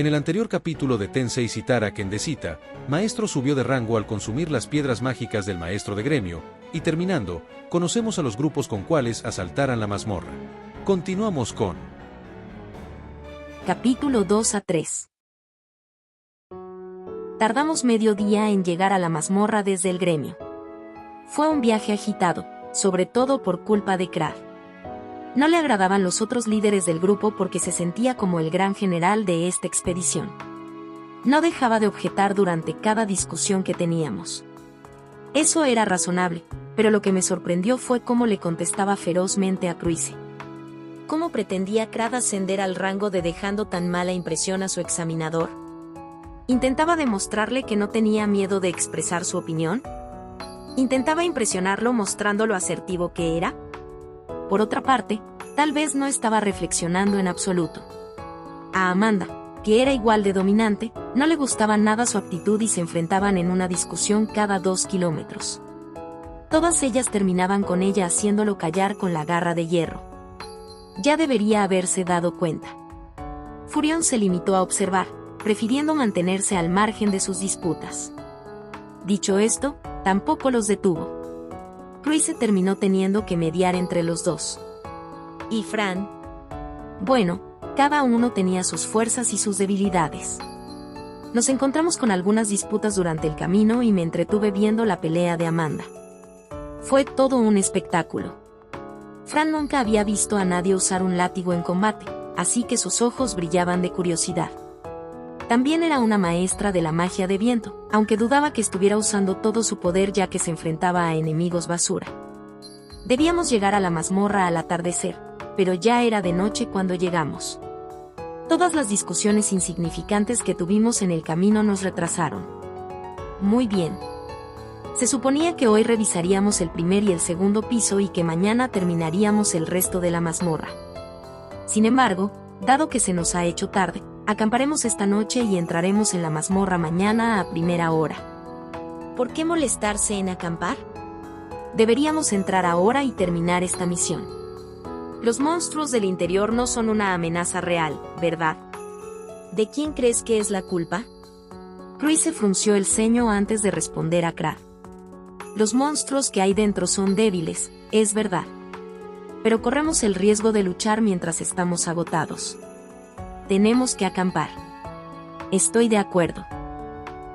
En el anterior capítulo de Tensei Citara Kendecita, Maestro subió de rango al consumir las piedras mágicas del maestro de gremio, y terminando, conocemos a los grupos con cuales asaltaran la mazmorra. Continuamos con Capítulo 2 a 3. Tardamos medio día en llegar a la mazmorra desde el gremio. Fue un viaje agitado, sobre todo por culpa de Krad. No le agradaban los otros líderes del grupo porque se sentía como el gran general de esta expedición. No dejaba de objetar durante cada discusión que teníamos. Eso era razonable, pero lo que me sorprendió fue cómo le contestaba ferozmente a Cruise. ¿Cómo pretendía Krad ascender al rango de dejando tan mala impresión a su examinador? ¿Intentaba demostrarle que no tenía miedo de expresar su opinión? ¿Intentaba impresionarlo mostrando lo asertivo que era? Por otra parte, tal vez no estaba reflexionando en absoluto. A Amanda, que era igual de dominante, no le gustaba nada su actitud y se enfrentaban en una discusión cada 2 kilómetros. Todas ellas terminaban con ella haciéndolo callar con la garra de hierro. Ya debería haberse dado cuenta. Furion se limitó a observar, prefiriendo mantenerse al margen de sus disputas. Dicho esto, tampoco los detuvo. Cruise terminó teniendo que mediar entre los dos. ¿Y Fran? Bueno, cada uno tenía sus fuerzas y sus debilidades. Nos encontramos con algunas disputas durante el camino y me entretuve viendo la pelea de Amanda. Fue todo un espectáculo. Fran nunca había visto a nadie usar un látigo en combate, así que sus ojos brillaban de curiosidad. También era una maestra de la magia de viento, aunque dudaba que estuviera usando todo su poder ya que se enfrentaba a enemigos basura. Debíamos llegar a la mazmorra al atardecer, pero ya era de noche cuando llegamos. Todas las discusiones insignificantes que tuvimos en el camino nos retrasaron. Muy bien. Se suponía que hoy revisaríamos el primer y el segundo piso y que mañana terminaríamos el resto de la mazmorra. Sin embargo, dado que se nos ha hecho tarde, acamparemos esta noche y entraremos en la mazmorra mañana a primera hora. ¿Por qué molestarse en acampar? Deberíamos entrar ahora y terminar esta misión. Los monstruos del interior no son una amenaza real, ¿verdad? ¿De quién crees que es la culpa? Cruise frunció el ceño antes de responder a Krad. Los monstruos que hay dentro son débiles, es verdad. Pero corremos el riesgo de luchar mientras estamos agotados. Tenemos que acampar. Estoy de acuerdo.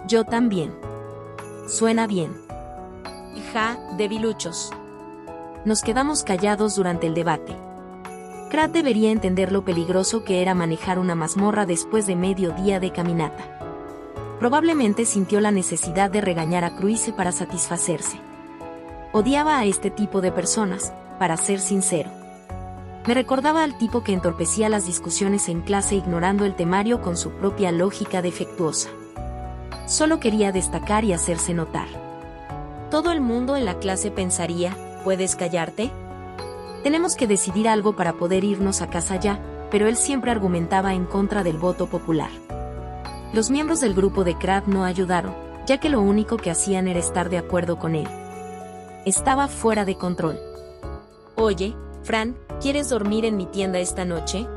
Yo también. Suena bien. Ja, debiluchos. Nos quedamos callados durante el debate. Krad debería entender lo peligroso que era manejar una mazmorra después de medio día de caminata. Probablemente sintió la necesidad de regañar a Cruise para satisfacerse. Odiaba a este tipo de personas, para ser sincero. Me recordaba al tipo que entorpecía las discusiones en clase ignorando el temario con su propia lógica defectuosa. Solo quería destacar y hacerse notar. Todo el mundo en la clase pensaría, ¿puedes callarte? Tenemos que decidir algo para poder irnos a casa ya, pero él siempre argumentaba en contra del voto popular. Los miembros del grupo de Krad no ayudaron, ya que lo único que hacían era estar de acuerdo con él. Estaba fuera de control. Oye, Fran, ¿quieres dormir en mi tienda esta noche?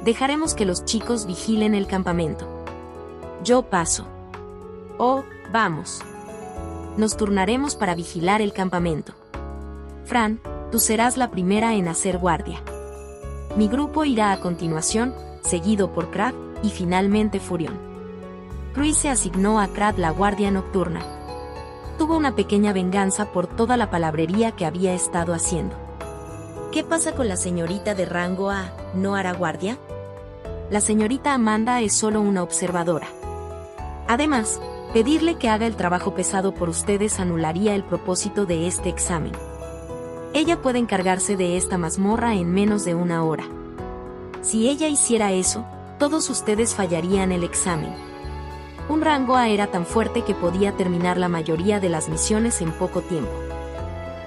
Dejaremos que los chicos vigilen el campamento. Yo paso. Oh, vamos. Nos turnaremos para vigilar el campamento. Fran, tú serás la primera en hacer guardia. Mi grupo irá a continuación, seguido por Krad, y finalmente Furion. Cruise asignó a Krad la guardia nocturna. Tuvo una pequeña venganza por toda la palabrería que había estado haciendo. ¿Qué pasa con la señorita de rango A? ¿No hará guardia? La señorita Amanda es solo una observadora. Además, pedirle que haga el trabajo pesado por ustedes anularía el propósito de este examen. Ella puede encargarse de esta mazmorra en menos de 1 hora. Si ella hiciera eso, todos ustedes fallarían el examen. Un rango A era tan fuerte que podía terminar la mayoría de las misiones en poco tiempo.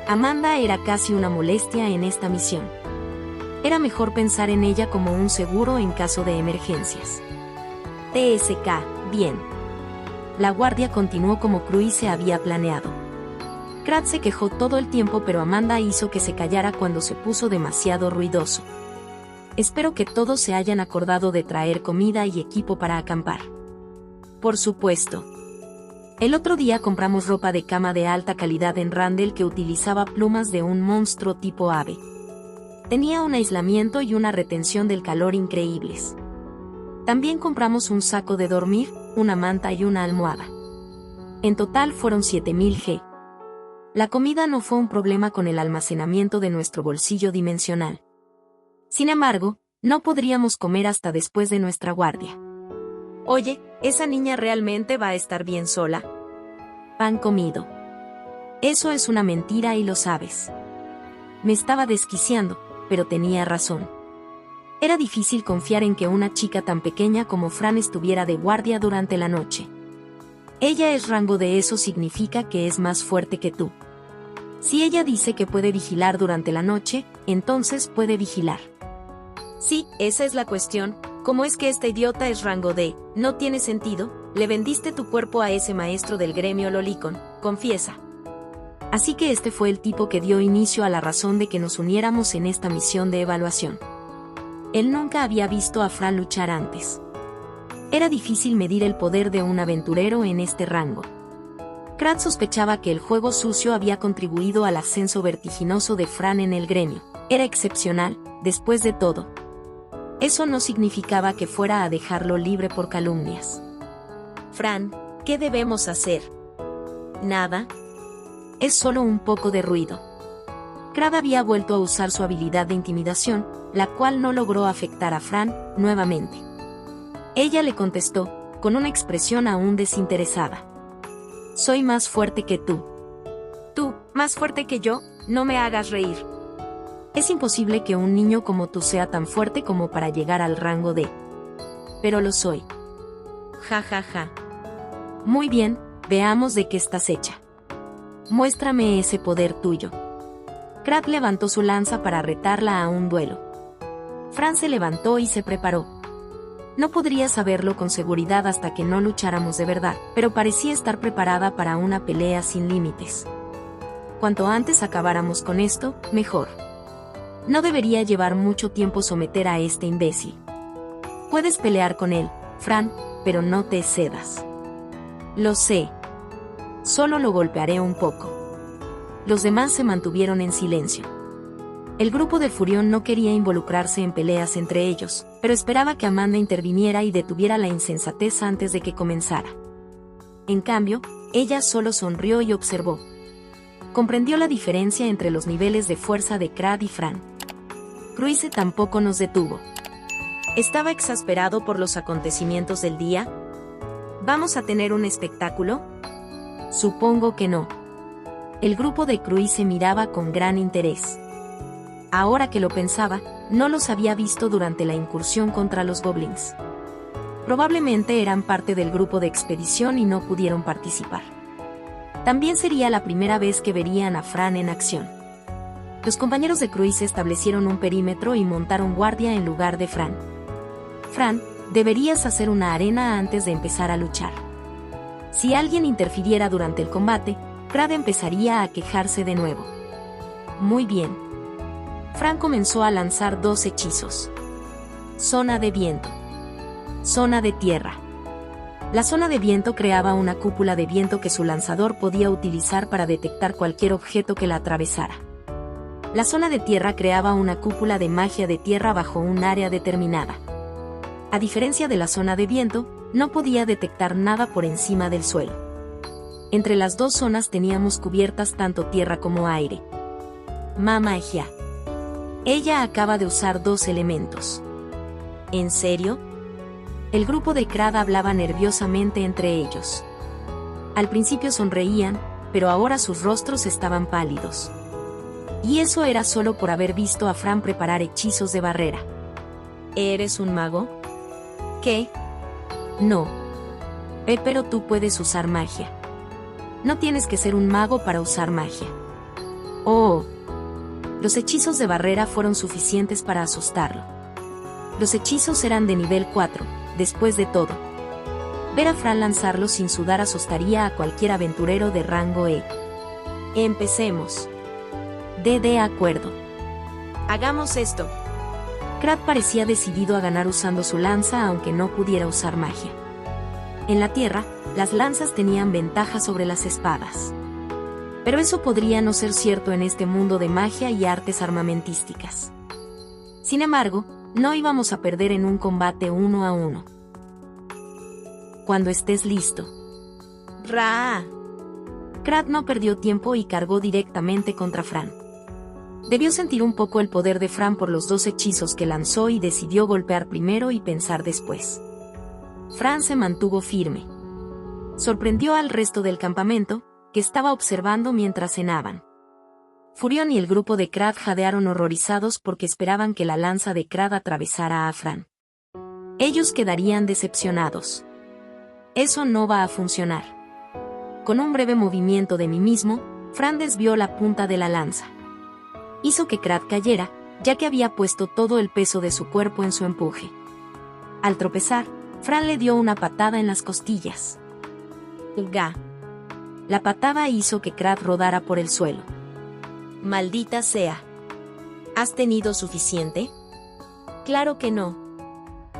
Amanda era casi una molestia en esta misión. Era mejor pensar en ella como un seguro en caso de emergencias. TSK, bien. La guardia continuó como Cruise había planeado. Krad se quejó todo el tiempo, pero Amanda hizo que se callara cuando se puso demasiado ruidoso. Espero que todos se hayan acordado de traer comida y equipo para acampar. Por supuesto. El otro día compramos ropa de cama de alta calidad en Randall que utilizaba plumas de un monstruo tipo ave. Tenía un aislamiento y una retención del calor increíbles. También compramos un saco de dormir, una manta y una almohada. En total fueron 7.000 G. La comida no fue un problema con el almacenamiento de nuestro bolsillo dimensional. Sin embargo, no podríamos comer hasta después de nuestra guardia. Oye, ¿esa niña realmente va a estar bien sola? Pan comido. Eso es una mentira y lo sabes. Me estaba desquiciando, pero tenía razón. Era difícil confiar en que una chica tan pequeña como Fran estuviera de guardia durante la noche. Ella es rango de eso significa que es más fuerte que tú. Si ella dice que puede vigilar durante la noche, entonces puede vigilar. Sí, esa es la cuestión. ¿Cómo es que esta idiota es rango D? No tiene sentido. Le vendiste tu cuerpo a ese maestro del gremio Lolicon, confiesa. Así que este fue el tipo que dio inicio a la razón de que nos uniéramos en esta misión de evaluación. Él nunca había visto a Fran luchar antes. Era difícil medir el poder de un aventurero en este rango. Crad sospechaba que el juego sucio había contribuido al ascenso vertiginoso de Fran en el gremio. Era excepcional, después de todo. Eso no significaba que fuera a dejarlo libre por calumnias. Fran, ¿qué debemos hacer? Nada. Es solo un poco de ruido. Crad había vuelto a usar su habilidad de intimidación, la cual no logró afectar a Fran, nuevamente. Ella le contestó, con una expresión aún desinteresada. Soy más fuerte que tú. ¿Tú, más fuerte que yo? No me hagas reír. Es imposible que un niño como tú sea tan fuerte como para llegar al rango de... Pero lo soy. Ja, ja, ja. Muy bien, veamos de qué estás hecha. Muéstrame ese poder tuyo. Crad levantó su lanza para retarla a un duelo. Fran se levantó y se preparó. No podría saberlo con seguridad hasta que no lucháramos de verdad, pero parecía estar preparada para una pelea sin límites. Cuanto antes acabáramos con esto, mejor. No debería llevar mucho tiempo someter a este imbécil. Puedes pelear con él, Fran, pero no te cedas. Lo sé. Solo lo golpearé un poco. Los demás se mantuvieron en silencio. El grupo de Furión no quería involucrarse en peleas entre ellos, pero esperaba que Amanda interviniera y detuviera la insensatez antes de que comenzara. En cambio, ella solo sonrió y observó. Comprendió la diferencia entre los niveles de fuerza de Crad y Fran. Cruise tampoco nos detuvo. ¿Estaba exasperado por los acontecimientos del día? ¿Vamos a tener un espectáculo? Supongo que no. El grupo de Cruise miraba con gran interés. Ahora que lo pensaba, no los había visto durante la incursión contra los goblins. Probablemente eran parte del grupo de expedición y no pudieron participar. También sería la primera vez que verían a Fran en acción. Los compañeros de Cruise establecieron un perímetro y montaron guardia en lugar de Fran. Fran, deberías hacer una arena antes de empezar a luchar. Si alguien interfiriera durante el combate, Crad empezaría a quejarse de nuevo. Muy bien. Fran comenzó a lanzar 2 hechizos. Zona de viento. Zona de tierra. La zona de viento creaba una cúpula de viento que su lanzador podía utilizar para detectar cualquier objeto que la atravesara. La zona de tierra creaba una cúpula de magia de tierra bajo un área determinada. A diferencia de la zona de viento, no podía detectar nada por encima del suelo. Entre las 2 zonas teníamos cubiertas tanto tierra como aire. Magia. Ella acaba de usar 2 elementos. ¿En serio? El grupo de Crad hablaba nerviosamente entre ellos. Al principio sonreían, pero ahora sus rostros estaban pálidos. Y eso era solo por haber visto a Fran preparar hechizos de barrera. ¿Eres un mago? ¿Qué? No. Pero tú puedes usar magia. No tienes que ser un mago para usar magia. Oh. Los hechizos de barrera fueron suficientes para asustarlo. Los hechizos eran de nivel 4, después de todo. Ver a Fran lanzarlos sin sudar asustaría a cualquier aventurero de rango E. Empecemos. De acuerdo. Hagamos esto. Crad parecía decidido a ganar usando su lanza aunque no pudiera usar magia. En la tierra, las lanzas tenían ventaja sobre las espadas. Pero eso podría no ser cierto en este mundo de magia y artes armamentísticas. Sin embargo, no íbamos a perder en un combate 1 a 1. Cuando estés listo. ¡Ra! Crad no perdió tiempo y cargó directamente contra Fran. Debió sentir un poco el poder de Fran por los 2 hechizos que lanzó y decidió golpear primero y pensar después. Fran se mantuvo firme. Sorprendió al resto del campamento, que estaba observando mientras cenaban. Furion y el grupo de Crad jadearon horrorizados porque esperaban que la lanza de Crad atravesara a Fran. Ellos quedarían decepcionados. Eso no va a funcionar. Con un breve movimiento de mí mismo, Fran desvió la punta de la lanza. Hizo que Crad cayera, ya que había puesto todo el peso de su cuerpo en su empuje. Al tropezar, Fran le dio una patada en las costillas. ¡Ga! La patada hizo que Crad rodara por el suelo. ¡Maldita sea! ¿Has tenido suficiente? Claro que no.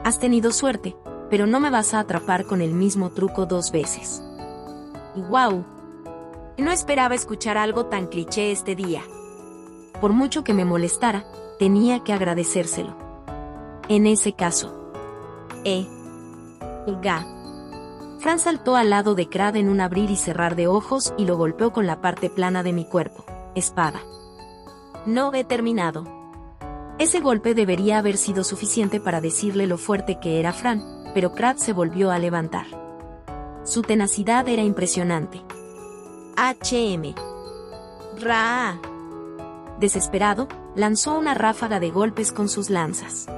Has tenido suerte, pero no me vas a atrapar con el mismo truco 2 veces. ¡Guau! No esperaba escuchar algo tan cliché este día. Por mucho que me molestara, tenía que agradecérselo. En ese caso. ¡Ga! Fran saltó al lado de Crad en un abrir y cerrar de ojos y lo golpeó con la parte plana de mi cuerpo, espada. No he terminado. Ese golpe debería haber sido suficiente para decirle lo fuerte que era Fran, pero Crad se volvió a levantar. Su tenacidad era impresionante. HM. ¡Ra! Desesperado, lanzó una ráfaga de golpes con sus lanzas.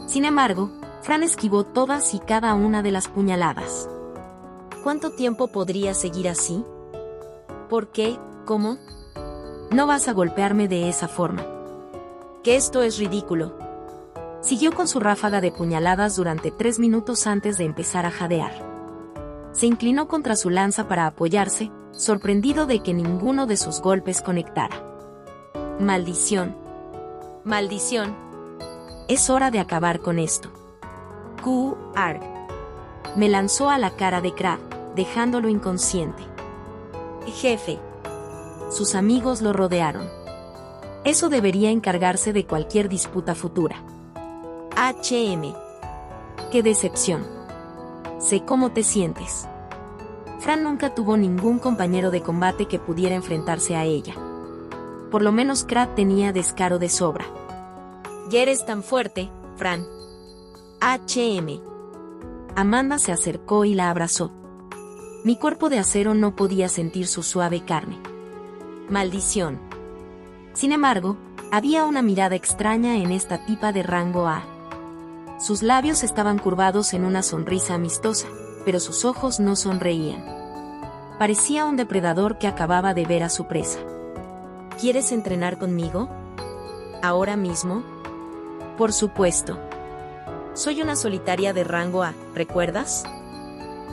Sin embargo, Fran esquivó todas y cada una de las puñaladas. ¿Cuánto tiempo podría seguir así? ¿Por qué? ¿Cómo? No vas a golpearme de esa forma. Que esto es ridículo. Siguió con su ráfaga de puñaladas durante 3 minutos antes de empezar a jadear. Se inclinó contra su lanza para apoyarse, sorprendido de que ninguno de sus golpes conectara. Maldición. Maldición. Es hora de acabar con esto. Q-Arg. Me lanzó a la cara de Crad, dejándolo inconsciente. Jefe. Sus amigos lo rodearon. Eso debería encargarse de cualquier disputa futura. HM. ¡Qué decepción! Sé cómo te sientes. Fran nunca tuvo ningún compañero de combate que pudiera enfrentarse a ella. Por lo menos Crad tenía descaro de sobra. Ya eres tan fuerte, Fran. HM. Amanda se acercó y la abrazó. Mi cuerpo de acero no podía sentir su suave carne. Maldición. Sin embargo, había una mirada extraña en esta tipa de rango A. Sus labios estaban curvados en una sonrisa amistosa, pero sus ojos no sonreían. Parecía un depredador que acababa de ver a su presa. ¿Quieres entrenar conmigo? ¿Ahora mismo? Por supuesto. Soy una solitaria de rango A, ¿recuerdas?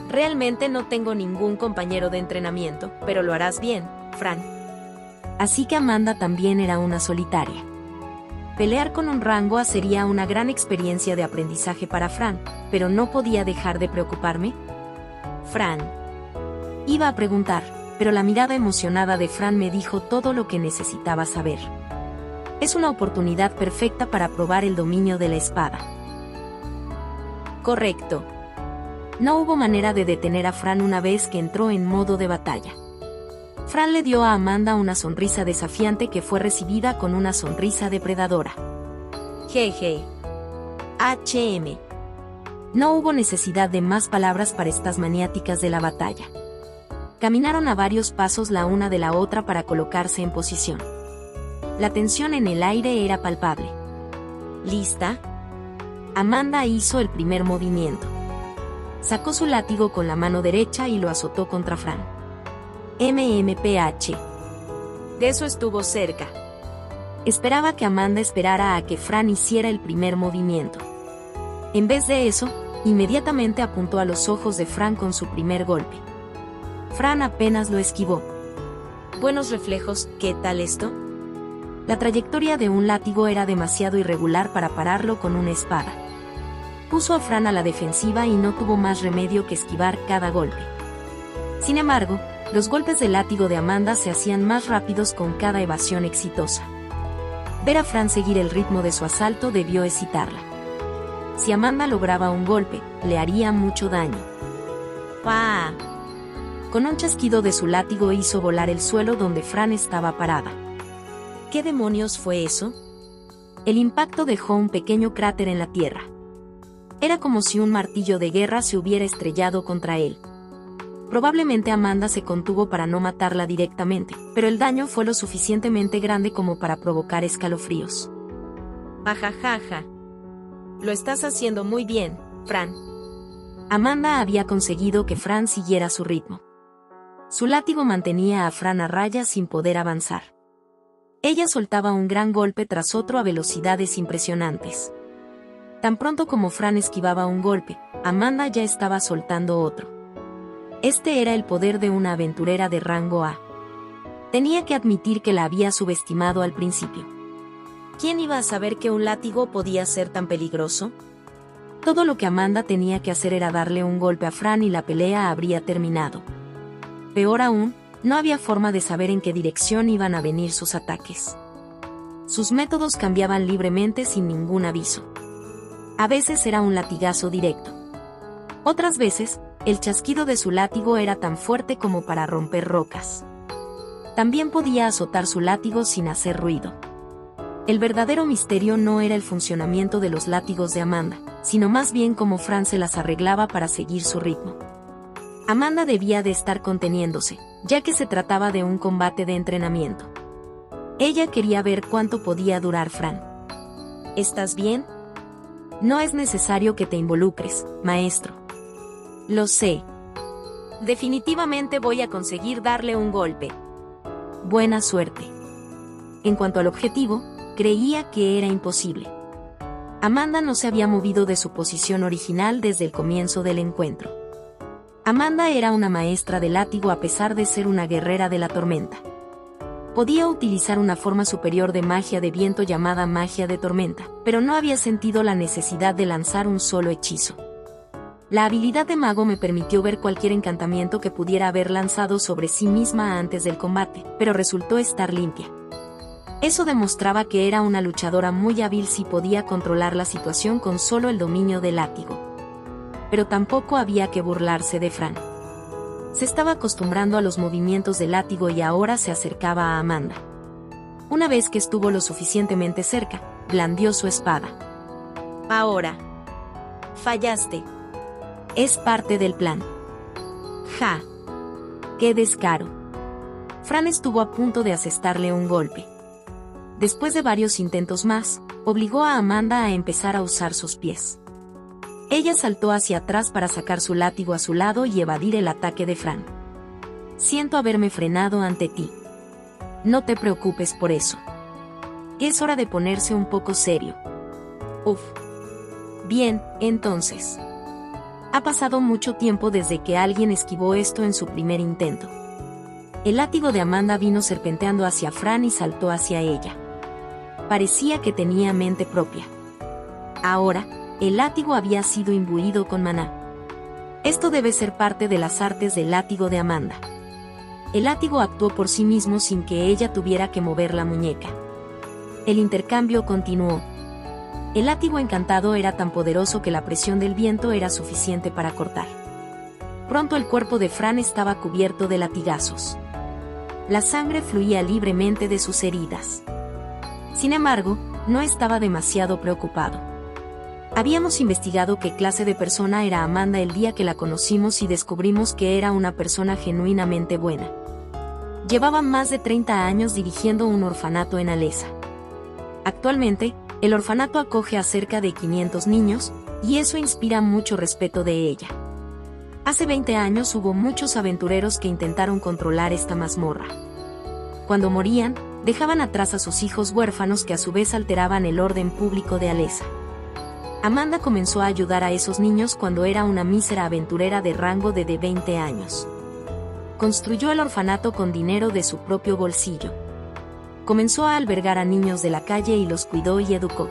Realmente no tengo ningún compañero de entrenamiento, pero lo harás bien, Fran. Así que Amanda también era una solitaria. Pelear con un rango A sería una gran experiencia de aprendizaje para Fran, pero no podía dejar de preocuparme. Fran. Iba a preguntar, pero la mirada emocionada de Fran me dijo todo lo que necesitaba saber. Es una oportunidad perfecta para probar el dominio de la espada. Correcto. No hubo manera de detener a Fran una vez que entró en modo de batalla. Fran le dio a Amanda una sonrisa desafiante que fue recibida con una sonrisa depredadora. Jeje. HM. No hubo necesidad de más palabras para estas maniáticas de la batalla. Caminaron a varios pasos la una de la otra para colocarse en posición. La tensión en el aire era palpable. ¿Lista? Amanda hizo el primer movimiento. Sacó su látigo con la mano derecha y lo azotó contra Fran. MMPH. De eso estuvo cerca. Esperaba que Amanda esperara a que Fran hiciera el primer movimiento. En vez de eso, inmediatamente apuntó a los ojos de Fran con su primer golpe. Fran apenas lo esquivó. Buenos reflejos, ¿qué tal esto? La trayectoria de un látigo era demasiado irregular para pararlo con una espada. Puso a Fran a la defensiva y no tuvo más remedio que esquivar cada golpe. Sin embargo, los golpes del látigo de Amanda se hacían más rápidos con cada evasión exitosa. Ver a Fran seguir el ritmo de su asalto debió excitarla. Si Amanda lograba un golpe, le haría mucho daño. ¡Pah! Con un chasquido de su látigo hizo volar el suelo donde Fran estaba parada. ¿Qué demonios fue eso? El impacto dejó un pequeño cráter en la tierra. Era como si un martillo de guerra se hubiera estrellado contra él. Probablemente Amanda se contuvo para no matarla directamente, pero el daño fue lo suficientemente grande como para provocar escalofríos. Ajajaja. Lo estás haciendo muy bien, Fran. Amanda había conseguido que Fran siguiera su ritmo. Su látigo mantenía a Fran a raya sin poder avanzar. Ella soltaba un gran golpe tras otro a velocidades impresionantes. Tan pronto como Fran esquivaba un golpe, Amanda ya estaba soltando otro. Este era el poder de una aventurera de rango A. Tenía que admitir que la había subestimado al principio. ¿Quién iba a saber que un látigo podía ser tan peligroso? Todo lo que Amanda tenía que hacer era darle un golpe a Fran y la pelea habría terminado. Peor aún, no había forma de saber en qué dirección iban a venir sus ataques. Sus métodos cambiaban libremente sin ningún aviso. A veces era un latigazo directo. Otras veces, el chasquido de su látigo era tan fuerte como para romper rocas. También podía azotar su látigo sin hacer ruido. El verdadero misterio no era el funcionamiento de los látigos de Amanda, sino más bien cómo Fran se las arreglaba para seguir su ritmo. Amanda debía de estar conteniéndose, ya que se trataba de un combate de entrenamiento. Ella quería ver cuánto podía durar Fran. ¿Estás bien? No es necesario que te involucres, maestro. Lo sé. Definitivamente voy a conseguir darle un golpe. Buena suerte. En cuanto al objetivo, creía que era imposible. Amanda no se había movido de su posición original desde el comienzo del encuentro. Amanda era una maestra de látigo a pesar de ser una guerrera de la tormenta. Podía utilizar una forma superior de magia de viento llamada magia de tormenta, pero no había sentido la necesidad de lanzar un solo hechizo. La habilidad de mago me permitió ver cualquier encantamiento que pudiera haber lanzado sobre sí misma antes del combate, pero resultó estar limpia. Eso demostraba que era una luchadora muy hábil si podía controlar la situación con solo el dominio del látigo. Pero tampoco había que burlarse de Fran. Se estaba acostumbrando a los movimientos del látigo y ahora se acercaba a Amanda. Una vez que estuvo lo suficientemente cerca, blandió su espada. Ahora. Fallaste. Es parte del plan. ¡Ja! ¡Qué descaro! Fran estuvo a punto de asestarle un golpe. Después de varios intentos más, obligó a Amanda a empezar a usar sus pies. Ella saltó hacia atrás para sacar su látigo a su lado y evadir el ataque de Fran. Siento haberme frenado ante ti. No te preocupes por eso. Es hora de ponerse un poco serio. Uf. Bien, entonces. Ha pasado mucho tiempo desde que alguien esquivó esto en su primer intento. El látigo de Amanda vino serpenteando hacia Fran y saltó hacia ella. Parecía que tenía mente propia. Ahora, el látigo había sido imbuido con maná. Esto debe ser parte de las artes del látigo de Amanda. El látigo actuó por sí mismo sin que ella tuviera que mover la muñeca. El intercambio continuó. El látigo encantado era tan poderoso que la presión del viento era suficiente para cortar. Pronto el cuerpo de Fran estaba cubierto de latigazos. La sangre fluía libremente de sus heridas. Sin embargo, no estaba demasiado preocupado. Habíamos investigado qué clase de persona era Amanda el día que la conocimos y descubrimos que era una persona genuinamente buena. Llevaba más de 30 años dirigiendo un orfanato en Alessa. Actualmente, el orfanato acoge a cerca de 500 niños, y eso inspira mucho respeto de ella. Hace 20 años hubo muchos aventureros que intentaron controlar esta mazmorra. Cuando morían, dejaban atrás a sus hijos huérfanos que a su vez alteraban el orden público de Alessa. Amanda comenzó a ayudar a esos niños cuando era una mísera aventurera de rango de 20 años. Construyó el orfanato con dinero de su propio bolsillo. comenzó a albergar a niños de la calle y los cuidó y educó.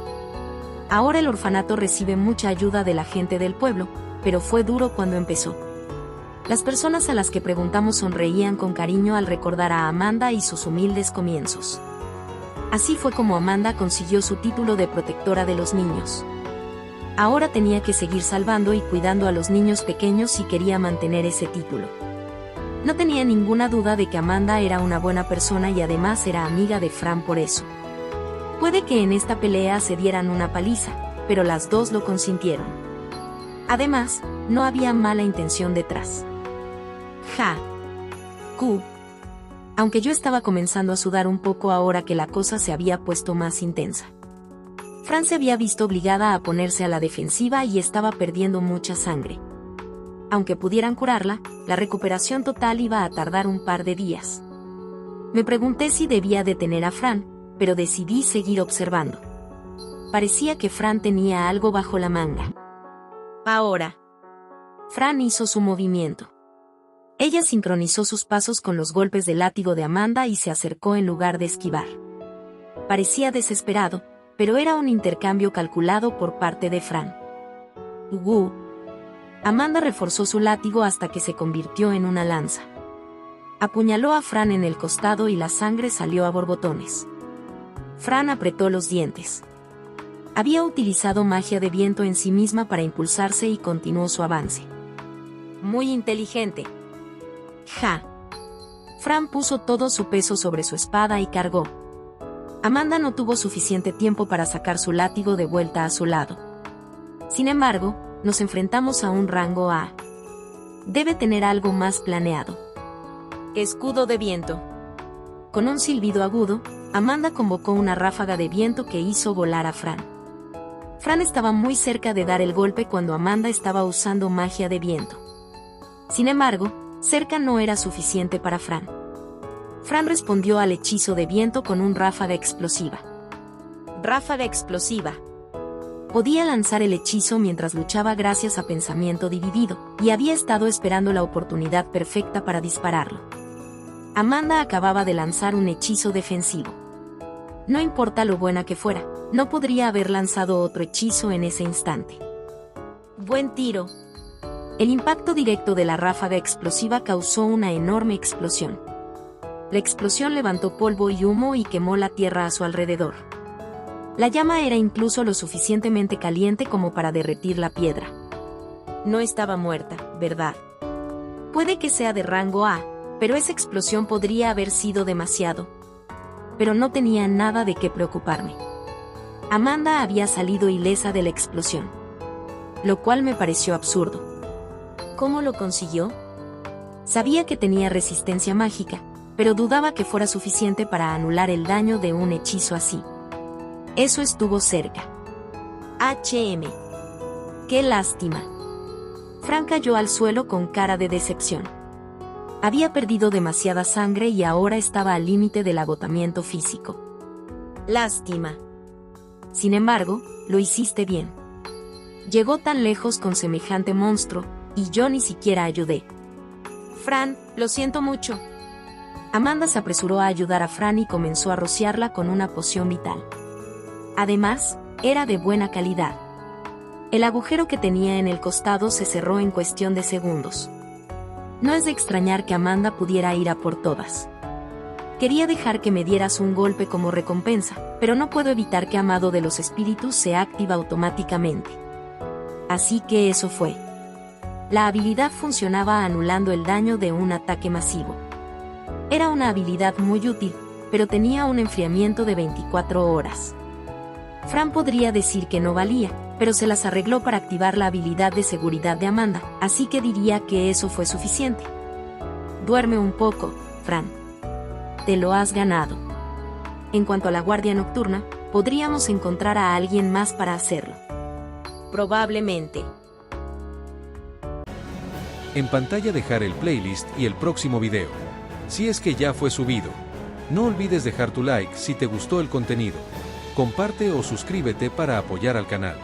Ahora el orfanato recibe mucha ayuda de la gente del pueblo, pero fue duro cuando empezó. Las personas a las que preguntamos sonreían con cariño al recordar a Amanda y sus humildes comienzos. Así fue como Amanda consiguió su título de protectora de los niños. Ahora tenía que seguir salvando y cuidando a los niños pequeños si quería mantener ese título. No tenía ninguna duda de que Amanda era una buena persona y además era amiga de Fran por eso. Puede que en esta pelea se dieran una paliza, pero las dos lo consintieron. Además, no había mala intención detrás. Aunque yo estaba comenzando a sudar un poco ahora que la cosa se había puesto más intensa. Fran se había visto obligada a ponerse a la defensiva y estaba perdiendo mucha sangre. Aunque pudieran curarla, la recuperación total iba a tardar un par de días. Me pregunté si debía detener a Fran, pero decidí seguir observando. Parecía que Fran tenía algo bajo la manga. Ahora. Fran hizo su movimiento. Ella sincronizó sus pasos con los golpes de látigo de Amanda y se acercó en lugar de esquivar. Parecía desesperado, pero era un intercambio calculado por parte de Fran. Amanda reforzó su látigo hasta que se convirtió en una lanza. Apuñaló a Fran en el costado y la sangre salió a borbotones. Fran apretó los dientes. Había utilizado magia de viento en sí misma para impulsarse y continuó su avance. Muy inteligente. Fran puso todo su peso sobre su espada y cargó. Amanda no tuvo suficiente tiempo para sacar su látigo de vuelta a su lado. Sin embargo, nos enfrentamos a un rango A. Debe tener algo más planeado. Escudo de viento. Con un silbido agudo, Amanda convocó una ráfaga de viento que hizo volar a Fran. Fran estaba muy cerca de dar el golpe cuando Amanda estaba usando magia de viento. Sin embargo, cerca no era suficiente para Fran. Fran respondió al hechizo de viento con un ráfaga explosiva. Ráfaga explosiva. Podía lanzar el hechizo mientras luchaba gracias a pensamiento dividido, y había estado esperando la oportunidad perfecta para dispararlo. Amanda acababa de lanzar un hechizo defensivo. No importa lo buena que fuera, no podría haber lanzado otro hechizo en ese instante. Buen tiro. El impacto directo de la ráfaga explosiva causó una enorme explosión. La explosión levantó polvo y humo y quemó la tierra a su alrededor. La llama era incluso lo suficientemente caliente como para derretir la piedra. No estaba muerta, ¿verdad? Puede que sea de rango A, pero esa explosión podría haber sido demasiado. Pero no tenía nada de qué preocuparme. Amanda había salido ilesa de la explosión, lo cual me pareció absurdo. ¿Cómo lo consiguió? Sabía que tenía resistencia mágica, pero dudaba que fuera suficiente para anular el daño de un hechizo así. Eso estuvo cerca. ¡Qué lástima! Fran cayó al suelo con cara de decepción. Había perdido demasiada sangre y ahora estaba al límite del agotamiento físico. Lástima. Sin embargo, lo hiciste bien. Llegó tan lejos con semejante monstruo, y yo ni siquiera ayudé. Fran, lo siento mucho. Amanda se apresuró a ayudar a Fran y comenzó a rociarla con una poción vital. Además, era de buena calidad. El agujero que tenía en el costado se cerró en cuestión de segundos. No es de extrañar que Amanda pudiera ir a por todas. Quería dejar que me dieras un golpe como recompensa, pero no puedo evitar que Amado de los Espíritus se activa automáticamente. Así que eso fue. La habilidad funcionaba anulando el daño de un ataque masivo. Era una habilidad muy útil, pero tenía un enfriamiento de 24 horas. Fran podría decir que no valía, pero se las arregló para activar la habilidad de seguridad de Amanda, así que diría que eso fue suficiente. Duerme un poco, Fran. Te lo has ganado. En cuanto a la guardia nocturna, podríamos encontrar a alguien más para hacerlo. Probablemente. En pantalla dejar el playlist y el próximo video, si es que ya fue subido. No olvides dejar tu like si te gustó el contenido. Comparte o suscríbete para apoyar al canal.